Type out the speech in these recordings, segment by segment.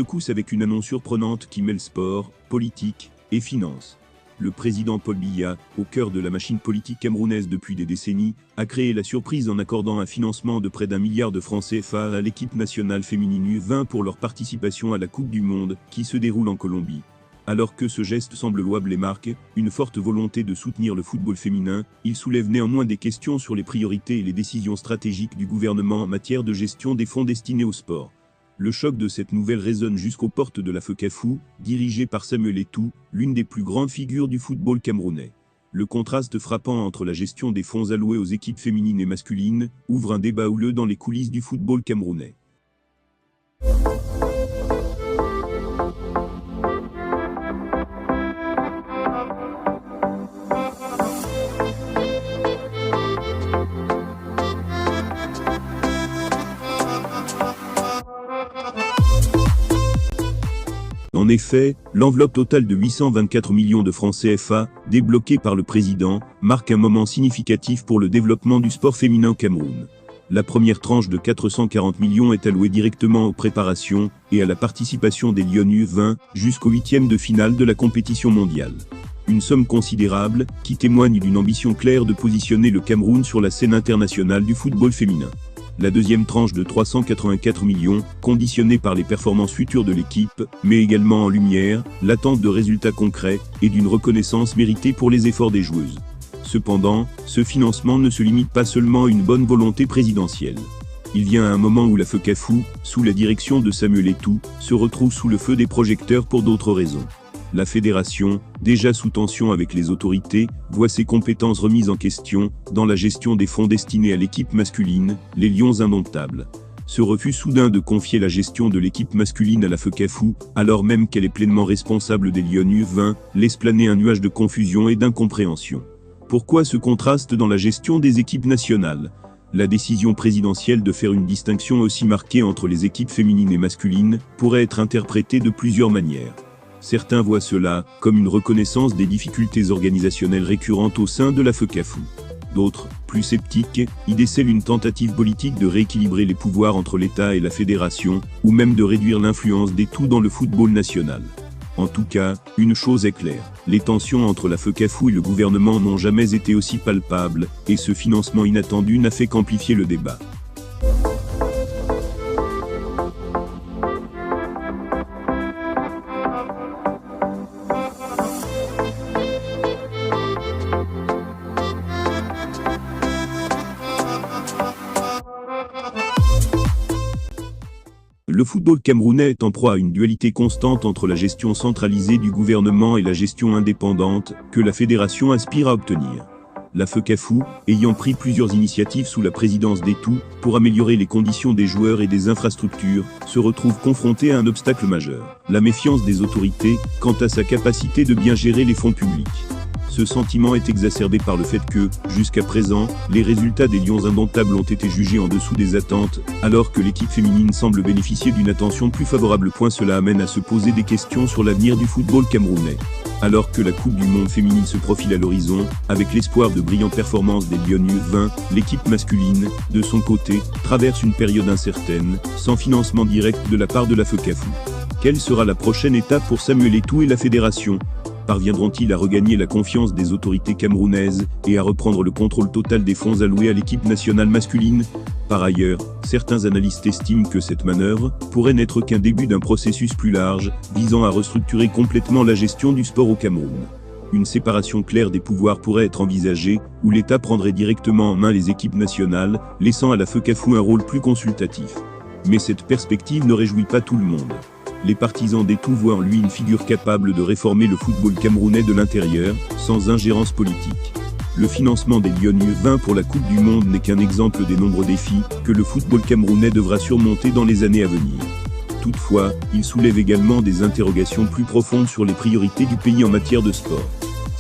secousse avec une annonce surprenante qui mêle sport, politique et finance. Le président Paul Biya, au cœur de la machine politique camerounaise depuis des décennies, a créé la surprise en accordant un financement de près d'1 milliard de francs CFA à l'équipe nationale féminine U20 pour leur participation à la Coupe du Monde, qui se déroule en Colombie. Alors que ce geste semble louable et marque une forte volonté de soutenir le football féminin, il soulève néanmoins des questions sur les priorités et les décisions stratégiques du gouvernement en matière de gestion des fonds destinés au sport. Le choc de cette nouvelle résonne jusqu'aux portes de la FECAFOOT, dirigée par Samuel Eto'o, l'une des plus grandes figures du football camerounais. Le contraste frappant entre la gestion des fonds alloués aux équipes féminines et masculines ouvre un débat houleux dans les coulisses du football camerounais. En effet, l'enveloppe totale de 824 millions de francs CFA, débloquée par le président, marque un moment significatif pour le développement du sport féminin au Cameroun. La première tranche de 440 millions est allouée directement aux préparations et à la participation des Lyon U20 jusqu'au 8e de finale de la compétition mondiale. Une somme considérable qui témoigne d'une ambition claire de positionner le Cameroun sur la scène internationale du football féminin. La deuxième tranche de 384 millions, conditionnée par les performances futures de l'équipe, met également en lumière l'attente de résultats concrets et d'une reconnaissance méritée pour les efforts des joueuses. Cependant, ce financement ne se limite pas seulement à une bonne volonté présidentielle. Il vient à un moment où la FECAFOOT, sous la direction de Samuel Eto'o, se retrouve sous le feu des projecteurs pour d'autres raisons. La fédération, déjà sous tension avec les autorités, voit ses compétences remises en question dans la gestion des fonds destinés à l'équipe masculine, les Lions indomptables. Ce refus soudain de confier la gestion de l'équipe masculine à la FECAFOOT, alors même qu'elle est pleinement responsable des Lyon U20, laisse planer un nuage de confusion et d'incompréhension. Pourquoi ce contraste dans la gestion des équipes nationales ? La décision présidentielle de faire une distinction aussi marquée entre les équipes féminines et masculines pourrait être interprétée de plusieurs manières. Certains voient cela comme une reconnaissance des difficultés organisationnelles récurrentes au sein de la FECAFOOT. D'autres, plus sceptiques, y décèlent une tentative politique de rééquilibrer les pouvoirs entre l'État et la fédération, ou même de réduire l'influence des tout dans le football national. En tout cas, une chose est claire, les tensions entre la FECAFOOT et le gouvernement n'ont jamais été aussi palpables, et ce financement inattendu n'a fait qu'amplifier le débat. Le football camerounais est en proie à une dualité constante entre la gestion centralisée du gouvernement et la gestion indépendante que la fédération aspire à obtenir. La FECAFOOT, ayant pris plusieurs initiatives sous la présidence d'Eto'o pour améliorer les conditions des joueurs et des infrastructures, se retrouve confrontée à un obstacle majeur, la méfiance des autorités quant à sa capacité de bien gérer les fonds publics. Ce sentiment est exacerbé par le fait que, jusqu'à présent, les résultats des Lions indomptables ont été jugés en dessous des attentes, alors que l'équipe féminine semble bénéficier d'une attention plus favorable. Cela amène à se poser des questions sur l'avenir du football camerounais. Alors que la Coupe du Monde féminine se profile à l'horizon, avec l'espoir de brillantes performances des Lyon U20, l'équipe masculine, de son côté, traverse une période incertaine, sans financement direct de la part de la FECAFOOT. Quelle sera la prochaine étape pour Samuel Eto'o et la fédération ? Parviendront-ils à regagner la confiance des autorités camerounaises et à reprendre le contrôle total des fonds alloués à l'équipe nationale masculine ? Par ailleurs, certains analystes estiment que cette manœuvre pourrait n'être qu'un début d'un processus plus large, visant à restructurer complètement la gestion du sport au Cameroun. Une séparation claire des pouvoirs pourrait être envisagée, où l'État prendrait directement en main les équipes nationales, laissant à la FECAFOOT un rôle plus consultatif. Mais cette perspective ne réjouit pas tout le monde. Les partisans d'Eto'o voient en lui une figure capable de réformer le football camerounais de l'intérieur, sans ingérence politique. Le financement des Lyon U20 pour la Coupe du Monde n'est qu'un exemple des nombreux défis que le football camerounais devra surmonter dans les années à venir. Toutefois, il soulève également des interrogations plus profondes sur les priorités du pays en matière de sport.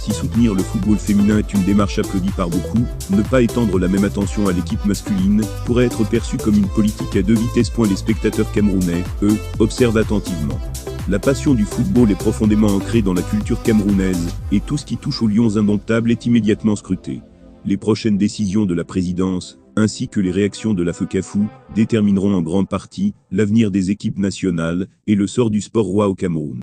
Si soutenir le football féminin est une démarche applaudie par beaucoup, ne pas étendre la même attention à l'équipe masculine pourrait être perçu comme une politique à deux vitesses. Les spectateurs camerounais, eux, observent attentivement. La passion du football est profondément ancrée dans la culture camerounaise, et tout ce qui touche aux Lions indomptables est immédiatement scruté. Les prochaines décisions de la présidence, ainsi que les réactions de la FECAFOU, détermineront en grande partie l'avenir des équipes nationales et le sort du sport roi au Cameroun.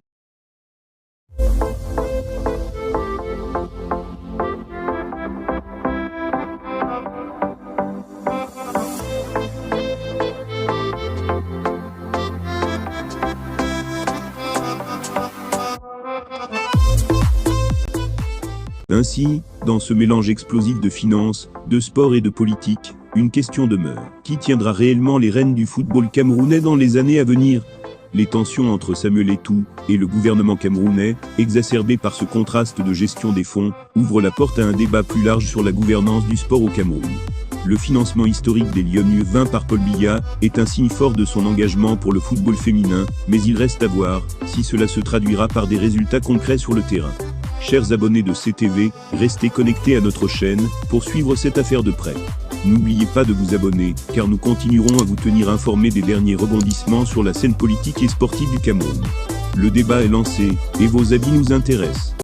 Ainsi, dans ce mélange explosif de finances, de sport et de politique, une question demeure. Qui tiendra réellement les rênes du football camerounais dans les années à venir? Les tensions entre Samuel Eto'o et le gouvernement camerounais, exacerbées par ce contraste de gestion des fonds, ouvrent la porte à un débat plus large sur la gouvernance du sport au Cameroun. Le financement historique des Lions U20 par Paul Biya est un signe fort de son engagement pour le football féminin, mais il reste à voir si cela se traduira par des résultats concrets sur le terrain. Chers abonnés de CTV, restez connectés à notre chaîne pour suivre cette affaire de près. N'oubliez pas de vous abonner, car nous continuerons à vous tenir informés des derniers rebondissements sur la scène politique et sportive du Cameroun. Le débat est lancé, et vos avis nous intéressent.